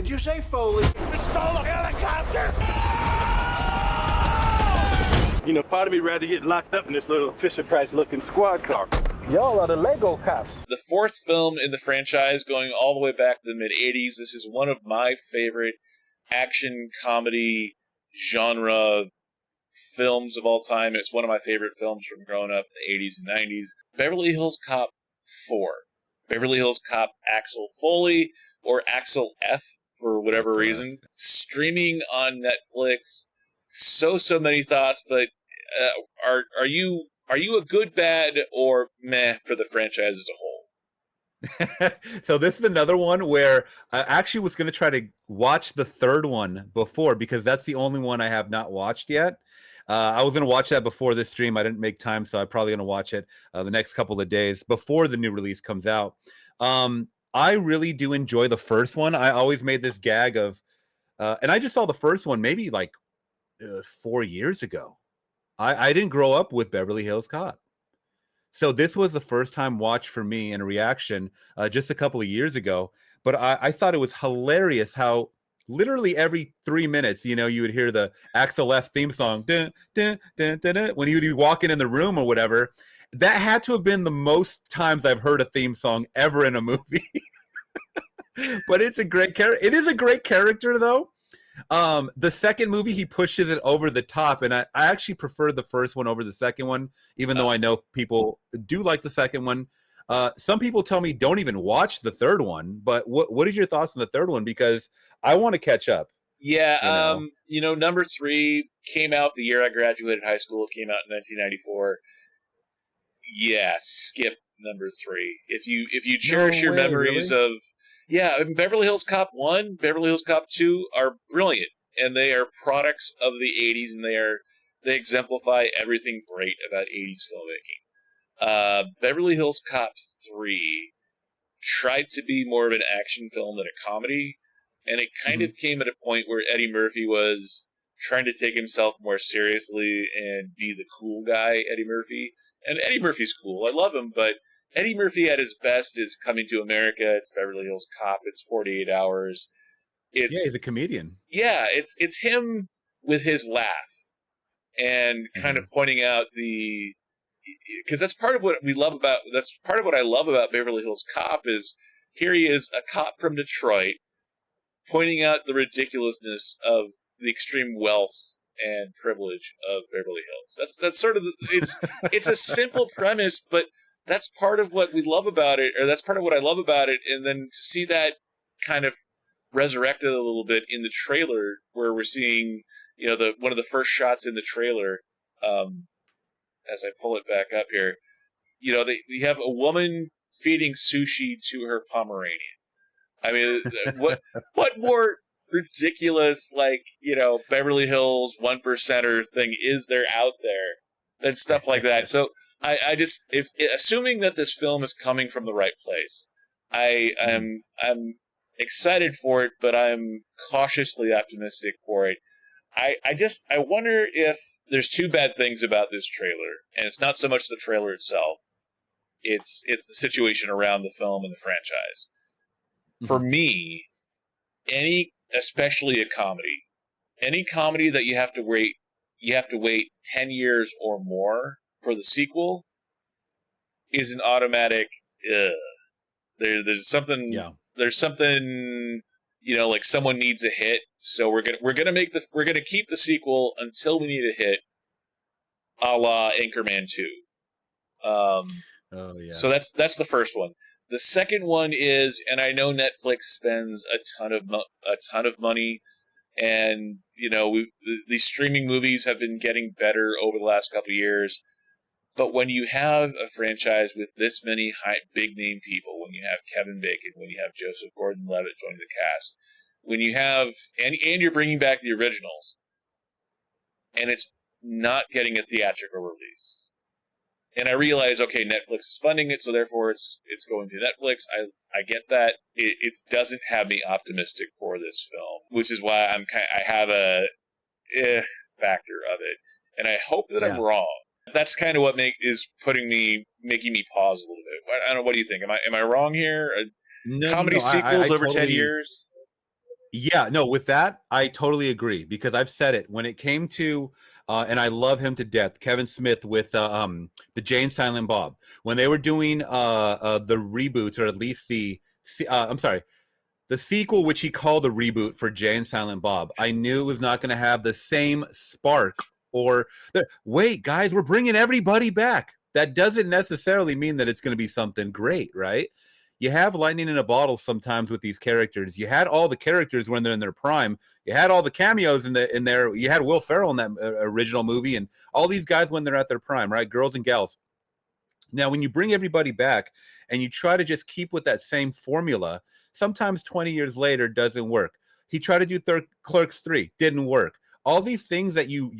you say, Foley? We stole a helicopter! You know, part of me rather get locked up in this little Fisher-Price-looking squad car. Y'all are the Lego cops. The fourth film in the franchise, going all the way back to the mid-'80s. This is one of my favorite action comedy genre films of all time. It's one of my favorite films from growing up in the 80s and 90s. Beverly Hills Cop 4. Beverly Hills Cop Axel Foley, or Axel F for whatever reason. Streaming on Netflix. So many thoughts, but are you a good, bad, or meh for the franchise as a whole? So this is another one where I actually was going to try to watch the third one before, because that's the only one I have not watched yet. I was going to watch that before this stream. I didn't make time, so I'm probably going to watch it the next couple of days before the new release comes out. I really do enjoy the first one. I always made this gag of, and I just saw the first one maybe like 4 years ago. I didn't grow up with Beverly Hills Cop. So this was the first time watch for me and a reaction just a couple of years ago. But I thought it was hilarious how literally every 3 minutes, you know, you would hear the Axel F theme song dun, dun, dun, dun, dun, when he would be walking in the room or whatever. That had to have been the most times I've heard a theme song ever in a movie. But it's a great character. It is a great character, though. The second movie, he pushes it over the top, and I actually prefer the first one over the second one, even though I know people do like the second one. Some people tell me don't even watch the third one, but what is your thoughts on the third one? Because I want to catch up. Yeah, you know, number 3 came out the year I graduated high school. It came out in 1994. Yeah, skip number 3. If you cherish your memories of... Yeah, Beverly Hills Cop 1, Beverly Hills Cop 2 are brilliant, and they are products of the 80s, and they exemplify everything great about 80s filmmaking. Beverly Hills Cop 3 tried to be more of an action film than a comedy, and it kind of came at a point where Eddie Murphy was trying to take himself more seriously and be the cool guy, Eddie Murphy. And Eddie Murphy's cool. I love him, but Eddie Murphy at his best is Coming to America. It's Beverly Hills Cop. It's 48 Hours. He's a comedian. Yeah, it's him with his laugh and kind of pointing out because that's part of what we love about. That's part of what I love about Beverly Hills Cop is here he is, a cop from Detroit, pointing out the ridiculousness of the extreme wealth and privilege of Beverly Hills. That's sort of it's a simple premise, but that's part of what we love about it, or that's part of what I love about it. And then to see that kind of resurrected a little bit in the trailer, where we're seeing, you know, one of the first shots in the trailer, as I pull it back up here, you know, we have a woman feeding sushi to her Pomeranian. I mean, what more ridiculous, like, you know, Beverly Hills 1%er thing is there out there than stuff like that? So I just, assuming that this film is coming from the right place, I'm excited for it, but I'm cautiously optimistic for it. I wonder if there's two bad things about this trailer, and it's not so much the trailer itself. It's the situation around the film and the franchise. For me, especially a comedy, any comedy that you have to wait 10 years or more for the sequel is an automatic there's something, you know, like someone needs a hit, so we're gonna keep the sequel until we need a hit, a la Anchorman 2. So that's the first one. The second one is, and I know Netflix spends a ton of money, and you know these streaming movies have been getting better over the last couple of years. But when you have a franchise with this many big name people, when you have Kevin Bacon, when you have Joseph Gordon-Levitt joining the cast, when you have and you're bringing back the originals, and it's not getting a theatrical release. And I realize, okay, Netflix is funding it, so therefore it's going to Netflix. I get that. It doesn't have me optimistic for this film, which is why I have a factor of it, and I hope that I'm wrong. That's kind of what is making me pause a little bit. I don't know. What do you think? Am I wrong here? Comedy sequels over 10 years? Yeah, no, with that, I totally agree because I've said it when it came to, and I love him to death, Kevin Smith with the Jay and Silent Bob when they were doing the reboots or at least I'm sorry, the sequel, which he called a reboot for Jay and Silent Bob. I knew it was not going to have the same spark or wait, guys, we're bringing everybody back. That doesn't necessarily mean that it's going to be something great, right? You have lightning in a bottle sometimes with these characters. You had all the characters when they're in their prime. You had all the cameos in there. You had Will Ferrell in that original movie, and all these guys when they're at their prime, right? Girls and gals. Now, when you bring everybody back and you try to just keep with that same formula, sometimes 20 years later doesn't work. He tried to do Clerks 3, didn't work. All these things that you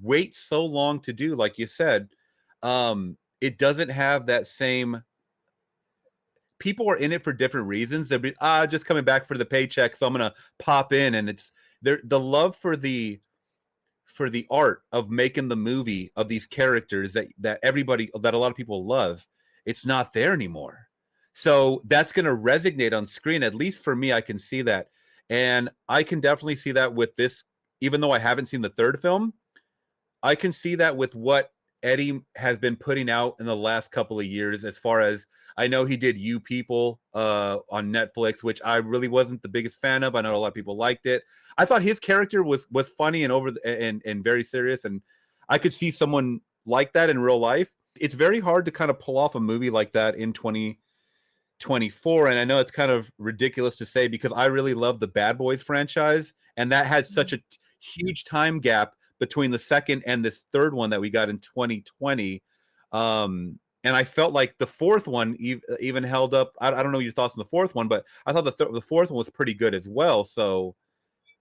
wait so long to do, like you said, it doesn't have that same. People are in it for different reasons. They'll be just coming back for the paycheck, so I'm gonna pop in, and it's the love for the art of making the movie of these characters that a lot of people love. It's not there anymore, so that's gonna resonate on screen. At least for me, I can see that, and I can definitely see that with this. Even though I haven't seen the third film, I can see that with what Eddie has been putting out in the last couple of years. As far as I know, he did You People on Netflix, which I really wasn't the biggest fan of. I know a lot of people liked it. I thought his character was funny and and very serious, and I could see someone like that in real life. It's very hard to kind of pull off a movie like that in 2024, and I know it's kind of ridiculous to say because I really love the Bad Boys franchise, and that had such a huge time gap between the second and this third one that we got in 2020. And I felt like the fourth one even held up. I don't know your thoughts on the fourth one, but I thought the fourth one was pretty good as well. So,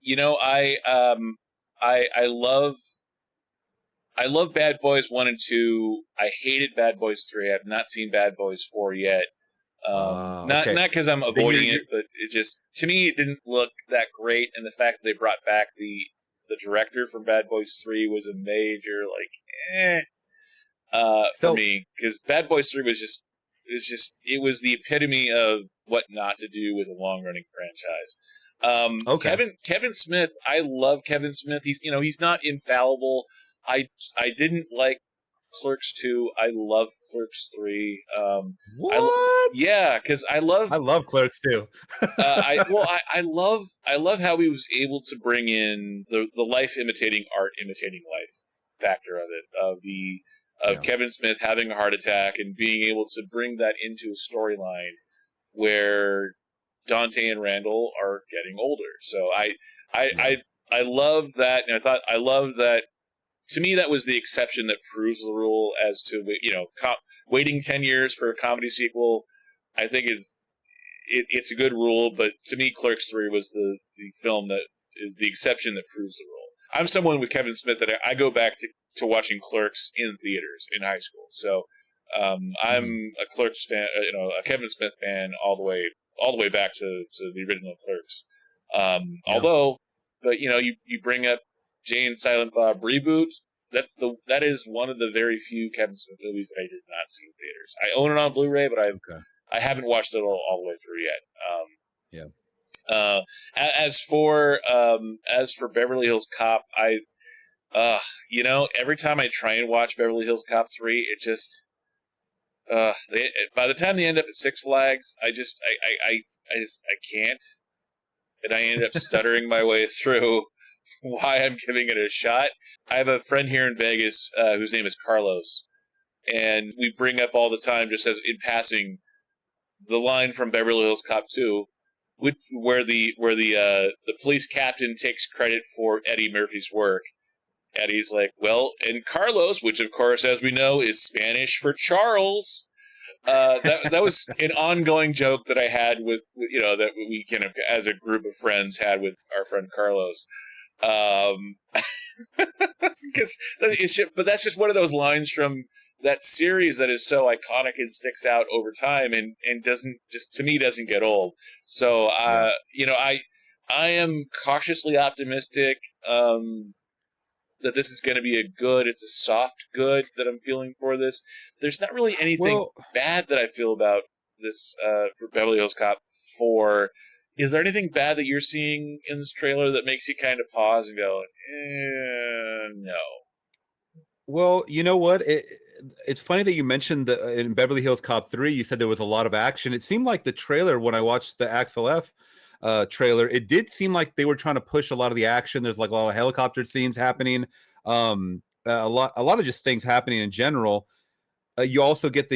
I love Bad Boys 1 and 2. I hated Bad Boys 3. I've not seen Bad Boys 4 yet. Not because I'm avoiding it, but it just, to me, it didn't look that great. And the fact that they brought back the director from Bad Boys 3 was a major, for me. Because Bad Boys 3 it was the epitome of what not to do with a long-running franchise. Kevin Smith, I love Kevin Smith. He's not infallible. I didn't like Clerks 2. I love Clerks 3. What? Because I love Clerks 2. I love how he was able to bring in the life imitating art imitating life factor of it, of Kevin Smith having a heart attack and being able to bring that into a storyline where Dante and Randall are getting older. So I love that, and I love that. To me, that was the exception that proves the rule. As to waiting 10 years for a comedy sequel, I think it's a good rule. But to me, Clerks 3 was the film that is the exception that proves the rule. I'm someone with Kevin Smith that I go back to watching Clerks in theaters in high school. So I'm a Clerks fan, a Kevin Smith fan all the way back to the original Clerks. Although, but you bring up Jay and Silent Bob reboot. That is one of the very few Kevin Smith movies that I did not see in theaters. I own it on Blu-ray, but I haven't watched it all the way through yet. As for Beverly Hills Cop, every time I try and watch Beverly Hills Cop 3, it just by the time they end up at Six Flags, I can't, and I end up stuttering my way through why I'm giving it a shot. I have a friend here in Vegas whose name is Carlos, and we bring up all the time, just as in passing, the line from Beverly Hills Cop 2, where the police captain takes credit for Eddie Murphy's work. Eddie's like, well, and Carlos, which of course, as we know, is Spanish for Charles. That was an ongoing joke that I had with that we kind of, as a group of friends, had with our friend Carlos. Because but that's just one of those lines from that series that is so iconic and sticks out over time and doesn't get old. So I am cautiously optimistic that this is going to be it's a soft good that I'm feeling for this. There's not really anything bad that I feel about this for Beverly Hills Cop 4. Is there anything bad that you're seeing in this trailer that makes you kind of pause and go, no? Well, you know what? It's funny that you mentioned in Beverly Hills Cop 3, you said there was a lot of action. It seemed like the trailer, when I watched the Axel F trailer, it did seem like they were trying to push a lot of the action. There's like a lot of helicopter scenes happening, a lot of just things happening in general. You also get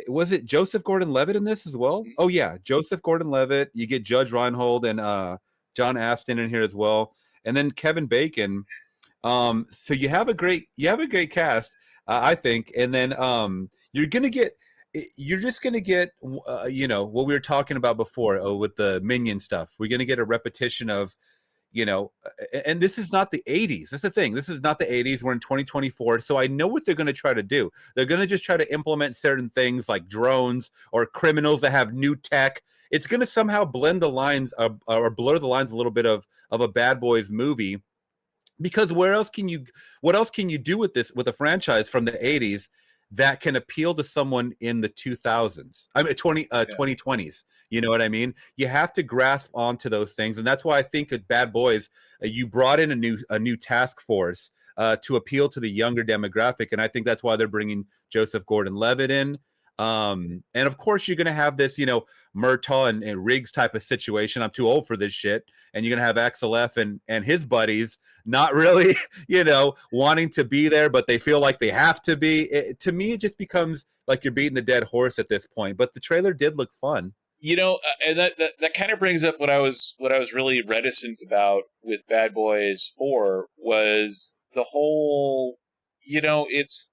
was it Joseph Gordon-Levitt in this as well? Oh yeah, Joseph Gordon-Levitt. You get Judge Reinhold and John Ashton in here as well, and then Kevin Bacon. So you have a great cast, I think, and then you're just gonna get you know, what we were talking about before with the Minion stuff. We're gonna get a repetition of, you know, and this is not the 80s. That's the thing. This is not the 80s. We're in 2024. So I know what they're going to try to do. They're going to just try to implement certain things like drones or criminals that have new tech. It's going to somehow blend the lines or blur the lines a little bit of a Bad Boys movie. Because what else can you do with a franchise from the 80s that can appeal to someone in the 2000s? I mean, 2020s. You know what I mean? You have to grasp onto those things, and that's why I think at Bad Boys, you brought in a new task force to appeal to the younger demographic, and I think that's why they're bringing Joseph Gordon-Levitt in. And of course, you're going to have this, you know, Murtaugh and Riggs type of situation. I'm too old for this shit. And you're going to have Axel F and his buddies not really, you know, wanting to be there, but they feel like they have to be. To me, it just becomes like you're beating a dead horse at this point. But the trailer did look fun. You know, and that kind of brings up what I was really reticent about with Bad Boys 4 was the whole, you know, it's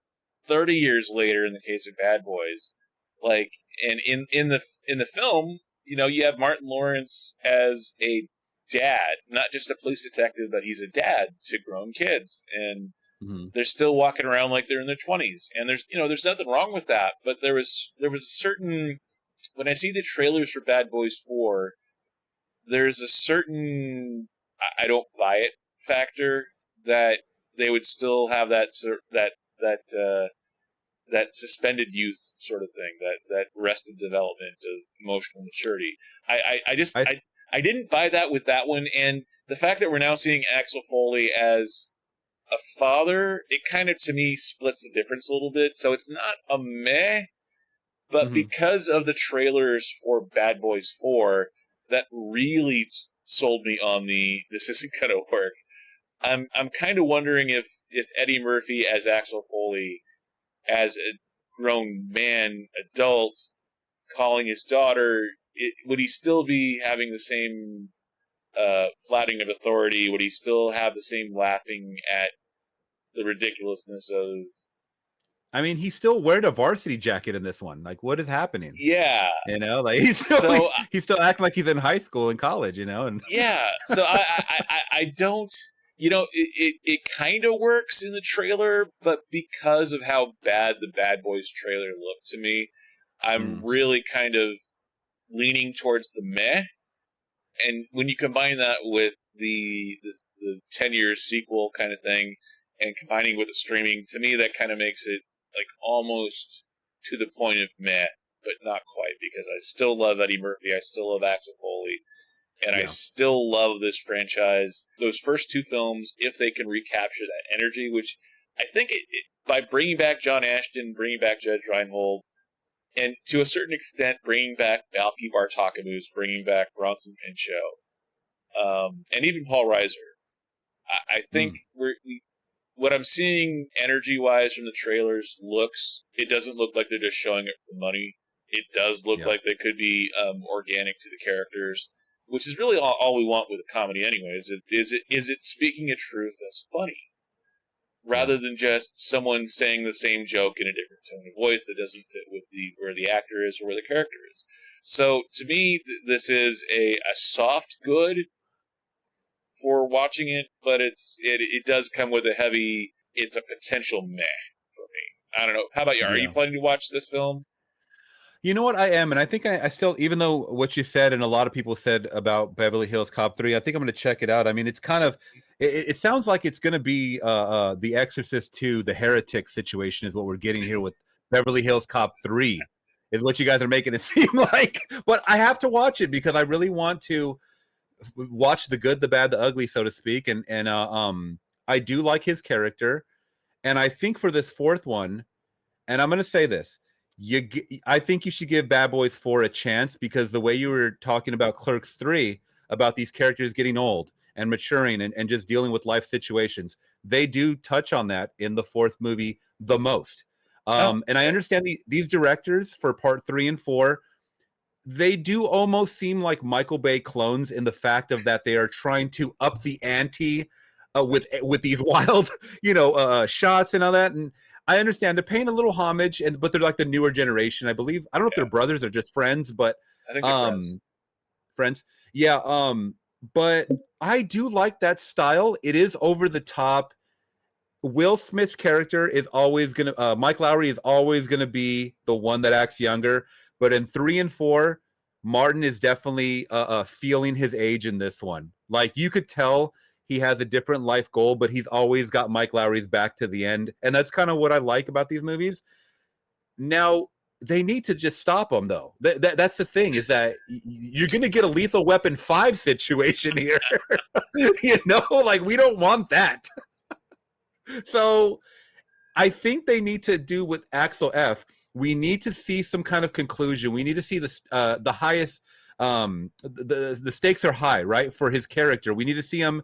30 years later in the case of Bad Boys, like, and in the film, you know, you have Martin Lawrence as a dad, not just a police detective, but he's a dad to grown kids, and they're still walking around like they're in their 20s, and there's nothing wrong with that, but there was a certain, when I see the trailers for Bad Boys 4, there's a certain I don't buy it factor that they would still have that suspended youth sort of thing, that arrested development of emotional maturity. I didn't buy that with that one, and the fact that we're now seeing Axel Foley as a father, it kind of, to me, splits the difference a little bit. So it's not a meh, but because of the trailers for Bad Boys 4, that really sold me on this isn't going to work. I'm kind of wondering if Eddie Murphy as Axel Foley, as a grown man, adult, calling his daughter, would he still be having the same flattening of authority? Would he still have the same laughing at the ridiculousness of... I mean, he still wearing a varsity jacket in this one. Like, what is happening? Yeah. You know, like he's still acting like he's in high school and college, you know? And yeah. So I don't, you know, it kind of works in the trailer, but because of how bad the Bad Boys trailer looked to me, I'm really kind of leaning towards the meh. And when you combine that with the 10-year sequel kind of thing, and combining with the streaming, to me that kind of makes it like almost to the point of meh, but not quite, because I still love Eddie Murphy, I still love Axel Foley, and I still love this franchise. Those first two films, if they can recapture that energy, which I think by bringing back John Ashton, bringing back Judge Reinhold, and to a certain extent bringing back Balki Bartakamus, bringing back Bronson Pinchot, and even Paul Reiser, I think what I'm seeing energy-wise from the trailers it doesn't look like they're just showing it for money. It does look like they could be organic to the characters, which is really all we want with a comedy anyways. Is it speaking a truth that's funny, rather than just someone saying the same joke in a different tone of voice that doesn't fit with where the actor is or where the character is. So to me, this is a soft good for watching it, but it does come with a heavy, it's a potential meh for me. I don't know. How about you? Are you planning to watch this film? You know what, I am, and I think I still, even though what you said and a lot of people said about Beverly Hills Cop 3, I think I'm going to check it out. I mean, it's kind of, it sounds like it's going to be The Exorcist 2, the heretic situation is what we're getting here with Beverly Hills Cop 3, is what you guys are making it seem like. But I have to watch it because I really want to watch the good, the bad, the ugly, so to speak, and I do like his character, and I think for this fourth one, and I'm going to say this, I think you should give Bad Boys 4 a chance, because the way you were talking about Clerks 3, about these characters getting old and maturing and just dealing with life situations, they do touch on that in the fourth movie the most. And I understand these directors for part 3 and 4, they do almost seem like Michael Bay clones in the fact of that they are trying to up the ante with these wild, shots and all that. And I understand they're paying a little homage, but they're like the newer generation, I believe. I don't know if they're brothers or just friends, but I think they're friends. Yeah. But I do like that style. It is over the top. Will Smith's character is always gonna Mike Lowry is always gonna be the one that acts younger. But in 3 and 4, Martin is definitely feeling his age in this one. Like, you could tell he has a different life goal, but he's always got Mike Lowry's back to the end. And that's kind of what I like about these movies. Now, they need to just stop him, though. That's the thing, is that you're going to get a Lethal Weapon 5 situation here. Like, we don't want that. So I think they need to do with Axel F. We need to see some kind of conclusion. We need to see the highest. The stakes are high, right, for his character. We need to see him.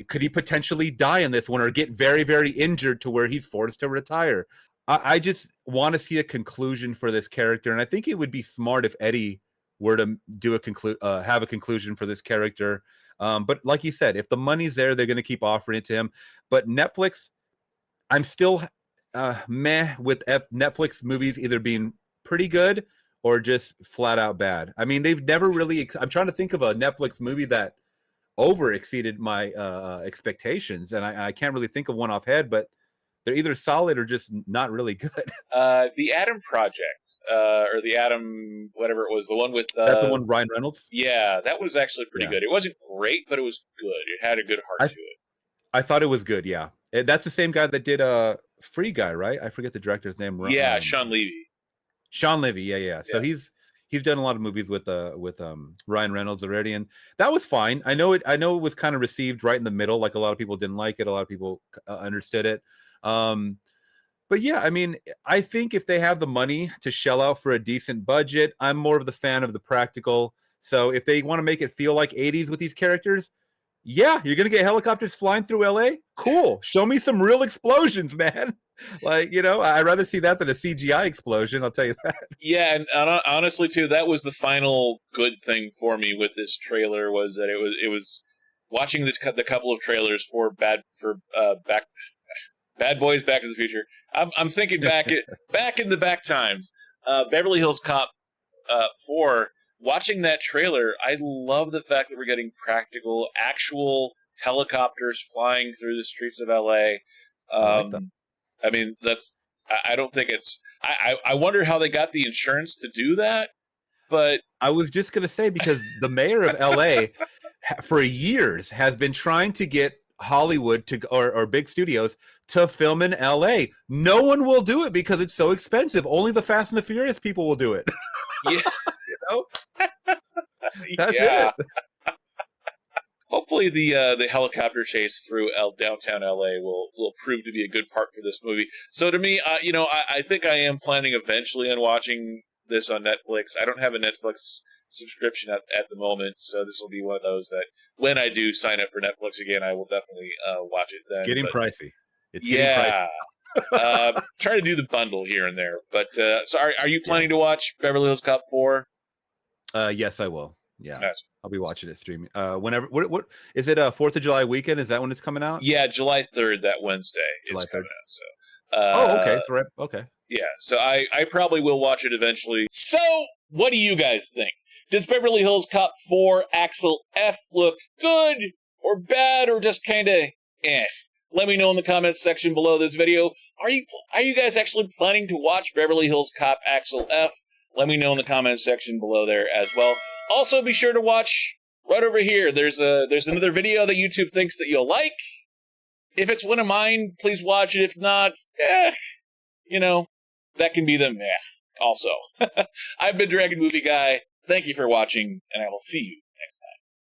Could he potentially die in this one, or get very, very injured to where he's forced to retire? I just want to see a conclusion for this character, and I think it would be smart if Eddie were to do have a conclusion for this character. But like you said, if the money's there, they're going to keep offering it to him. But Netflix, I'm still meh with Netflix movies either being pretty good or just flat out bad. I mean, they've never really. I'm trying to think of a Netflix movie that over exceeded my expectations, and I can't really think of one offhand, but they're either solid or just not really good. The Adam Project, or the Adam, whatever it was, the one with that's the one with Ryan Reynolds. Yeah, that was actually pretty good. It wasn't great, but it was good. It had a good heart to it. I thought it was good. Yeah, that's the same guy that did Free Guy, right? I forget the director's name. Yeah, Sean Levy. Sean Levy, yeah. So he's done a lot of movies with Ryan Reynolds already, and that was fine. I know it was kind of received right in the middle. Like, a lot of people didn't like it, a lot of people understood it. But yeah, I mean, I think if they have the money to shell out for a decent budget, I'm more of the fan of the practical. So if they want to make it feel like 80s with these characters, yeah, you're gonna get helicopters flying through LA. Cool. Show me some real explosions, man. Like, I'd rather see that than a CGI explosion. I'll tell you that. Yeah, and honestly, too, that was the final good thing for me with this trailer, was that it was watching the couple of trailers for Bad Boys, Back to the Future. I'm thinking back in the back times, Beverly Hills Cop 4. Watching that trailer, I love the fact that we're getting practical, actual helicopters flying through the streets of LA. I mean, I don't think it's. I wonder how they got the insurance to do that. But I was just gonna say, because the mayor of LA for years has been trying to get Hollywood or big studios to film in LA. No one will do it because it's so expensive. Only the Fast and the Furious people will do it. Yeah. That's it. Hopefully the helicopter chase through downtown LA will prove to be a good part for this movie. So to me, I think I am planning eventually on watching this on Netflix. I don't have a Netflix subscription at the moment, so this will be one of those that when I do sign up for Netflix again, I will definitely watch it then. It's getting pricey. Try to do the bundle here and there. But so are you planning to watch Beverly Hills Cop 4? Yes, I will. Yeah, nice. I'll be watching it streaming. Whenever. What is it? 4th of July weekend? Is that when it's coming out? Yeah, July 3rd. That Wednesday it's coming out. So. Okay. So okay. Yeah. So I probably will watch it eventually. So what do you guys think? Does Beverly Hills Cop 4 Axel F look good or bad or just kind of eh? Let me know in the comments section below this video. Are you guys actually planning to watch Beverly Hills Cop Axel F? Let me know in the comments section below there as well. Also, be sure to watch right over here. There's another video that YouTube thinks that you'll like. If it's one of mine, please watch it. If not, that can be the meh also. I've been Dragon Movie Guy. Thank you for watching, and I will see you next time.